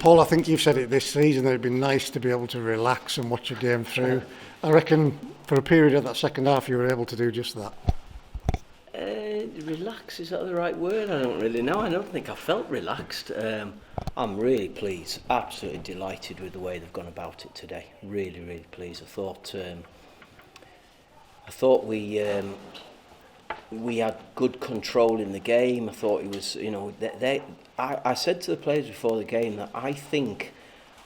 Paul, I think you've said it this season that it'd be nice to be able to relax and watch a game through. I reckon for a period of that second half you were able to do just that. Relax, is that the right word? I don't really know. I don't think I felt relaxed. I'm really pleased, absolutely delighted with the way they've gone about it today. Really, really pleased. I thought we had good control in the game. I thought it was, I said to the players before the game that I think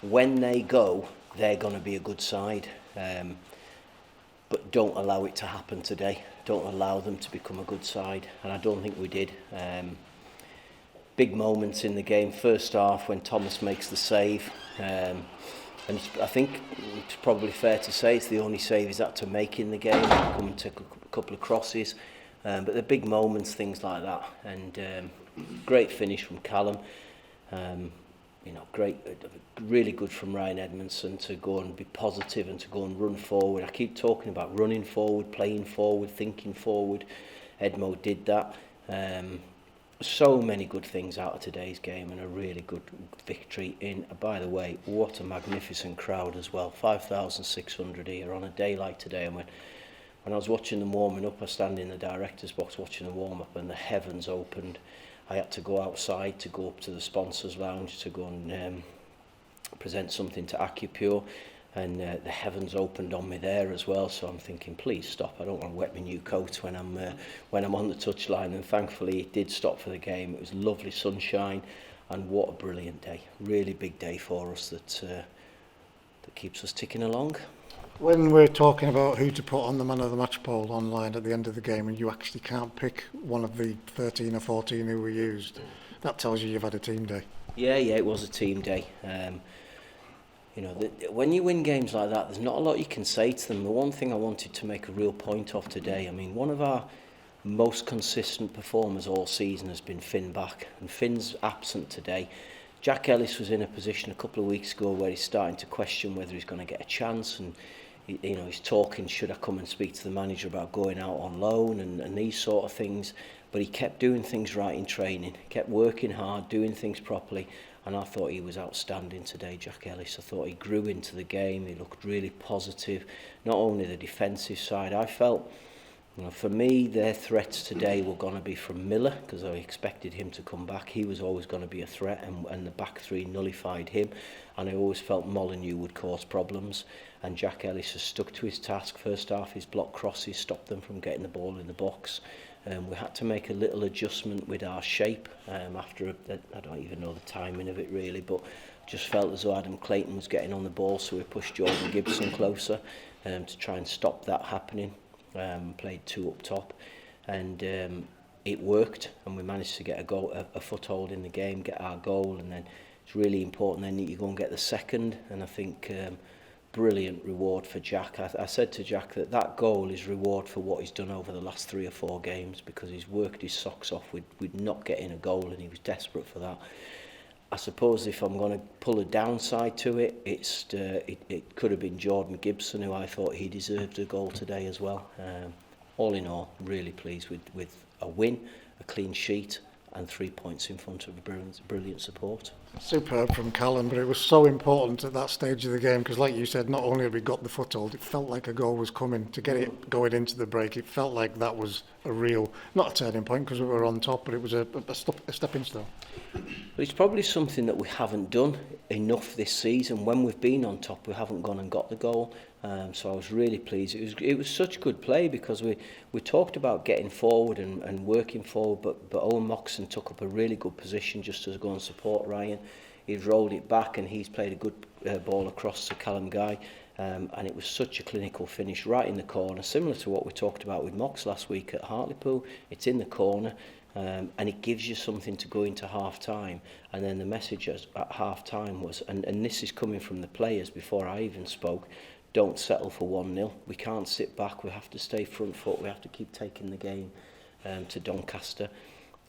when they go, they're going to be a good side. But don't allow it to happen today. Don't allow them to become a good side, and I don't think we did. Big moments in the game. First half when Thomas makes the save, and I think it's probably fair to say it's the only save he's had to make in the game. Come to a couple of crosses, but the big moments, things like that, and great finish from Callum. Great, really good from Ryan Edmondson to go and be positive and to go and run forward. I keep talking about running forward, playing forward, thinking forward. Edmo did that. So many good things out of today's game and a really good victory in, by the way, what a magnificent crowd as well. 5,600 here on a day like today. And when I was watching them warming up, I stand in the director's box watching them warm up and the heavens opened. I had to go outside to go up to the sponsors lounge to go and present something to Acupure, and the heavens opened on me there as well. So I'm thinking, please stop. I don't want to wet my new coat when I'm on the touchline. And thankfully, it did stop for the game. It was lovely sunshine, and what a brilliant day! Really big day for us that keeps us ticking along. When we're talking about who to put on the man of the match poll online at the end of the game and you actually can't pick one of the 13 or 14 who were used, that tells you you've had a team day. Yeah, it was a team day. When you win games like that, there's not a lot you can say to them. The one thing I wanted to make a real point of today, I mean, one of our most consistent performers all season has been Finn Back, and Finn's absent today. Jack Ellis was in a position a couple of weeks ago where he's starting to question whether he's going to get a chance, and he's talking, should I come and speak to the manager about going out on loan and these sort of things. But he kept doing things right in training, kept working hard, doing things properly, and I thought he was outstanding today, Jack Ellis. I thought he grew into the game, he looked really positive, not only the defensive side. I felt, for me, their threats today were going to be from Miller, because I expected him to come back. He was always going to be a threat, and the back three nullified him. And I always felt Molyneux would cause problems. And Jack Ellis has stuck to his task. First half, his block crosses stopped them from getting the ball in the box. We had to make a little adjustment with our shape after, I don't even know the timing of it really, but just felt as though Adam Clayton was getting on the ball, so we pushed Jordan Gibson closer to try and stop that happening. Played two up top, and it worked, and we managed to get a foothold in the game, get our goal, and then it's really important then that you go and get the second. And I think brilliant reward for Jack. I said to Jack that goal is reward for what he's done over the last 3 or 4 games, because he's worked his socks off with not getting a goal, and he was desperate for that. I suppose if I'm going to pull a downside to it, it could have been Jordan Gibson, who I thought he deserved a goal today as well. All in all, really pleased with a win, a clean sheet, and 3 points in front of brilliant support. Superb from Callum, but it was so important at that stage of the game because, like you said, not only had we got the foothold, it felt like a goal was coming. To get it going into the break, it felt like that was a real, not a turning point because we were on top, but it was a stepping stone. But it's probably something that we haven't done enough this season. When we've been on top, we haven't gone and got the goal. So I was really pleased. It was such good play because we talked about getting forward and working forward, but Owen Moxon took up a really good position just to go and support Ryan. He's rolled it back and he's played a good ball across to Callum Guy, and it was such a clinical finish right in the corner, similar to what we talked about with Mox last week at Hartlepool. It's in the corner. And it gives you something to go into half time. And then the message at half time was, and this is coming from the players before I even spoke, don't settle for 1-0. We can't sit back, we have to stay front foot, we have to keep taking the game to Doncaster.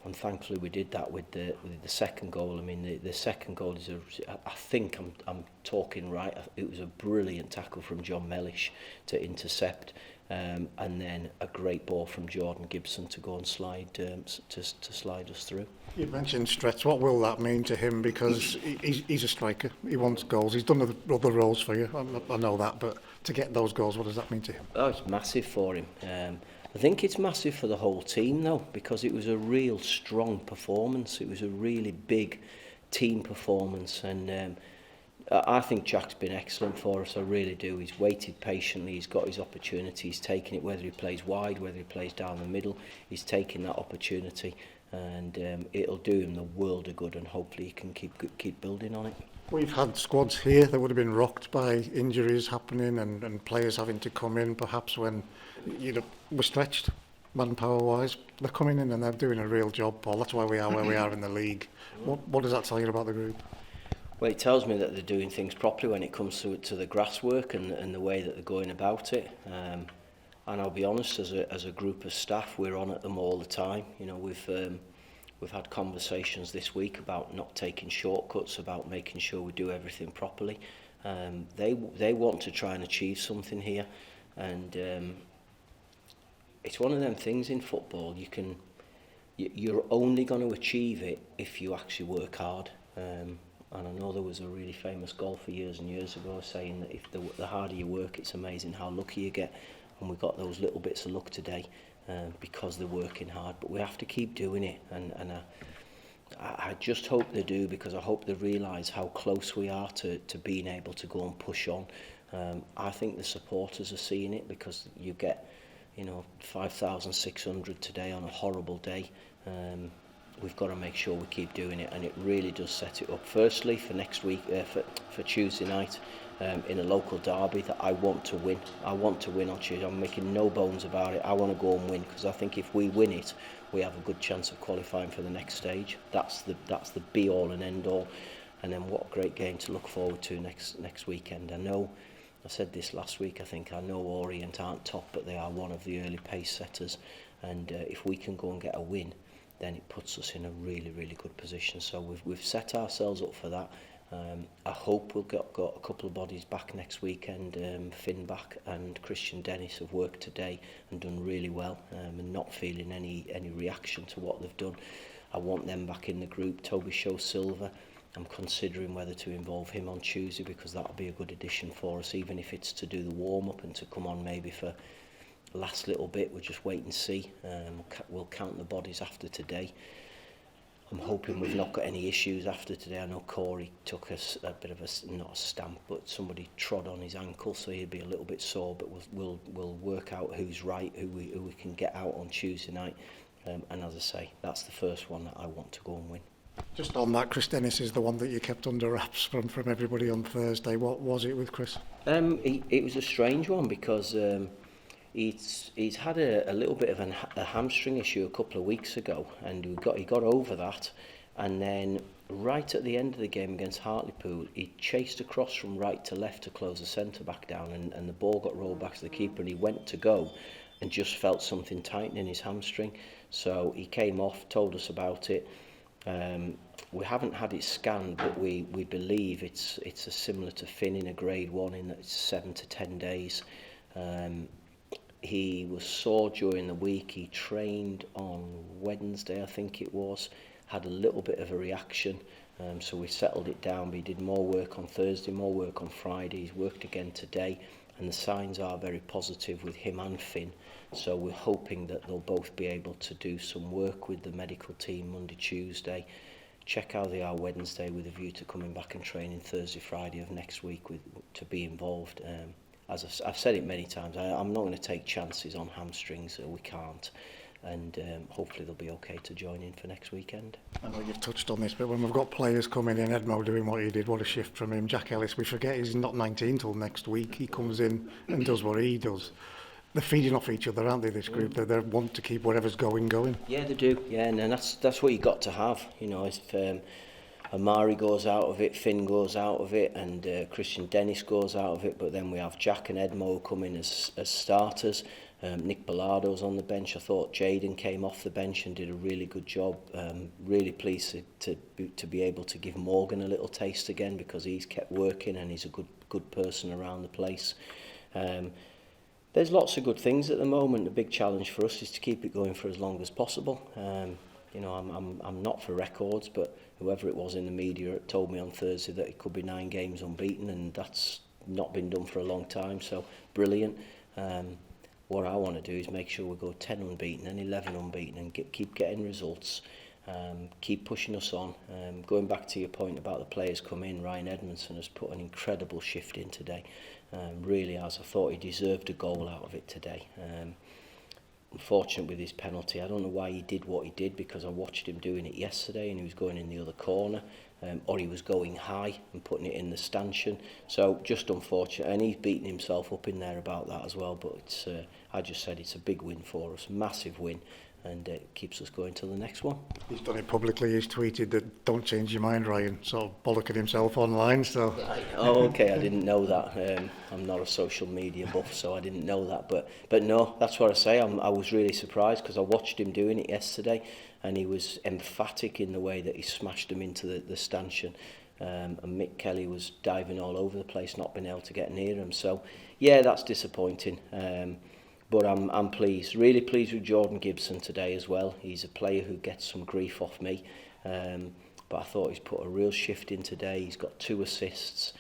and thankfully we did that with the second goal. I mean, the second goal is I think I'm talking right. It was a brilliant tackle from John Mellish to intercept, and then a great ball from Jordan Gibson to go and slide to slide us through. You mentioned Stretch. What will that mean to him? Because he's a striker. He wants goals. He's done other roles for you. I know that, but to get those goals, what does that mean to him? Oh, it's massive for him. I think it's massive for the whole team though, because it was a real strong performance. It was a really big team performance, and I think Jack's been excellent for us. I really do. He's waited patiently. He's got his opportunity. He's taken it, whether he plays wide, whether he plays down the middle. He's taken that opportunity, and it'll do him the world of good, and hopefully he can keep building on it. We've had squads here that would have been rocked by injuries happening and players having to come in perhaps when we're stretched manpower-wise. They're coming in and they're doing a real job, Paul. That's why we are where we are in the league. What does that tell you about the group? Well, it tells me that they're doing things properly when it comes to the grass work and the way that they're going about it. And I'll be honest, as a group of staff, we're on at them all the time. You know, we've had conversations this week about not taking shortcuts, about making sure we do everything properly. They want to try and achieve something here, and it's one of them things in football. You're only going to achieve it if you actually work hard. And I know there was a really famous golfer years and years ago saying that if the harder you work, it's amazing how lucky you get. And we got those little bits of luck today. Because they're working hard, but we have to keep doing it, and I just hope they do, because I hope they realise how close we are to being able to go and push on. I think the supporters are seeing it, because you get 5,600 today on a horrible day. We've got to make sure we keep doing it, and it really does set it up firstly for next week, for Tuesday night, in a local derby that I want to win. I want to win on Tuesday. I'm making no bones about it. I want to go and win, because I think if we win it, we have a good chance of qualifying for the next stage. That's the be all and end all. And then what a great game to look forward to next weekend. I said this last week, I know Orient aren't top, but they are one of the early pace setters, and if we can go and get a win, then it puts us in a really, really good position. So we've set ourselves up for that. I hope we've got a couple of bodies back next weekend. Finn back and Christian Dennis have worked today and done really well, and not feeling any reaction to what they've done. I want them back in the group. Toby Show Silver, I'm considering whether to involve him on Tuesday, because that'll be a good addition for us, even if it's to do the warm-up and to come on maybe for last little bit. We'll just wait and see. We'll count the bodies after today. I'm hoping we've not got any issues after today. I know Corey took a bit of not a stamp, but somebody trod on his ankle, so he'd be a little bit sore, but we'll work out who's right, who we can get out on Tuesday night. And as I say, that's the first one that I want to go and win. Just on that, Chris Dennis is the one that you kept under wraps from everybody on Thursday. What was it with Chris? It was a strange one, because he's had a little bit of a hamstring issue a couple of weeks ago, and he got over that, and then right at the end of the game against Hartlepool, he chased across from right to left to close the centre back down, and the ball got rolled back to the keeper, and he went to go and just felt something tightening his hamstring. So he came off, told us about it. We haven't had it scanned, but we believe it's a similar to Finn in a grade 1, in that it's 7 to 10 days. He was sore during the week. He trained on Wednesday, I think it was, had a little bit of a reaction, so we settled it down. But he did more work on Thursday, more work on Friday. He's worked again today, and the signs are very positive with him and Finn. So we're hoping that they'll both be able to do some work with the medical team Monday, Tuesday, check how they are Wednesday, with a view to coming back and training Thursday, Friday of next week to be involved. As I've said it many times, I'm not going to take chances on hamstrings. We can't. And hopefully they'll be okay to join in for next weekend. I know you've touched on this, but when we've got players coming in, Edmo doing what he did, what a shift from him. Jack Ellis, we forget he's not 19 till next week. He comes in and does what he does. They're feeding off each other, aren't they, this group? They want to keep whatever's going. Yeah, they do. Yeah, and that's what you got to have. If Amari goes out of it, Finn goes out of it, and Christian Dennis goes out of it, but then we have Jack and Edmo come in as starters. Nick Ballardo's on the bench. I thought Jaden came off the bench and did a really good job. Really pleased to be able to give Morgan a little taste again, because he's kept working and he's a good person around the place. There's lots of good things at the moment. The big challenge for us is to keep it going for as long as possible. You know, I'm not for records, but whoever it was in the media told me on Thursday that it could be 9 games unbeaten, and that's not been done for a long time. So brilliant. What I want to do is make sure we go 10 unbeaten and 11 unbeaten and keep getting results, keep pushing us on. Going back to your point about the players come in, Ryan Edmondson has put an incredible shift in today. Really has. I thought he deserved a goal out of it today. Unfortunate with his penalty. I don't know why he did what he did, because I watched him doing it yesterday and he was going in the other corner, or he was going high and putting it in the stanchion. So just unfortunate, and he's beaten himself up in there about that as well. But it's, I just said it's a big win for us, massive win, and it keeps us going to the next one. He's done it publicly. He's tweeted that "Don't change your mind, Ryan." Sort of bollocking himself online. So. Oh, okay. I didn't know that. I'm not a social media buff, so I didn't know that. But no, that's what I say. I was really surprised, because I watched him doing it yesterday, and he was emphatic in the way that he smashed them into the stanchion. And Mick Kelly was diving all over the place, not being able to get near him. So yeah, that's disappointing. But I'm pleased, really pleased with Jordan Gibson today as well. He's a player who gets some grief off me, but I thought he's put a real shift in today. He's got 2 assists,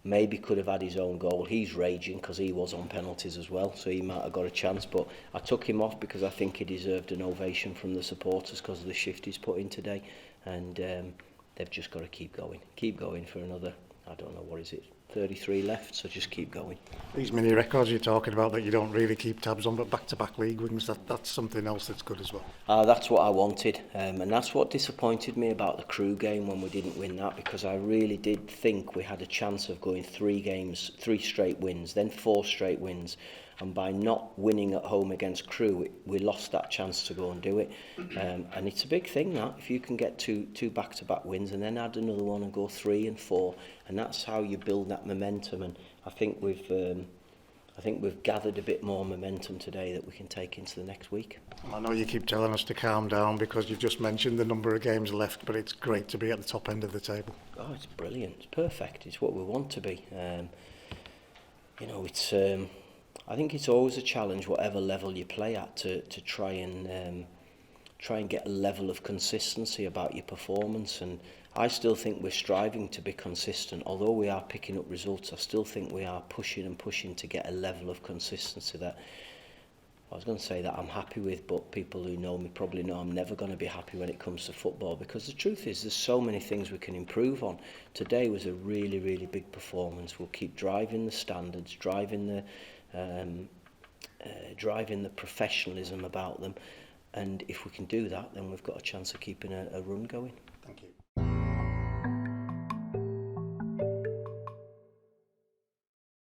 maybe could have had his own goal. He's raging because he was on penalties as well, so he might have got a chance. But I took him off because I think he deserved an ovation from the supporters because of the shift he's put in today. And they've just got to keep going for another, I don't know, what is it, 33 left, so just keep going. These mini records you're talking about that you don't really keep tabs on, but back-to-back league wins, that's something else that's good as well. That's what I wanted, and that's what disappointed me about the Crewe game when we didn't win that, because I really did think we had a chance of going 3 straight wins, then 4 straight wins, and by not winning at home against Crewe, we lost that chance to go and do it. And it's a big thing that if you can get two back-to-back wins and then add another one and go 3 and 4, and that's how you build that momentum. And I think we've gathered a bit more momentum today that we can take into the next week. I know you keep telling us to calm down because you've just mentioned the number of games left, but it's great to be at the top end of the table. Oh, it's brilliant. It's perfect. It's what we want to be. You know, it's. I think it's always a challenge, whatever level you play at, to try and get a level of consistency about your performance. And I still think we're striving to be consistent. Although we are picking up results, I still think we are pushing to get a level of consistency that, I was going to say that I'm happy with, but people who know me probably know I'm never going to be happy when it comes to football, because the truth is there's so many things we can improve on. Today was a really, really big performance. We'll keep driving the standards, driving the professionalism about them, and if we can do that, then we've got a chance of keeping a run going.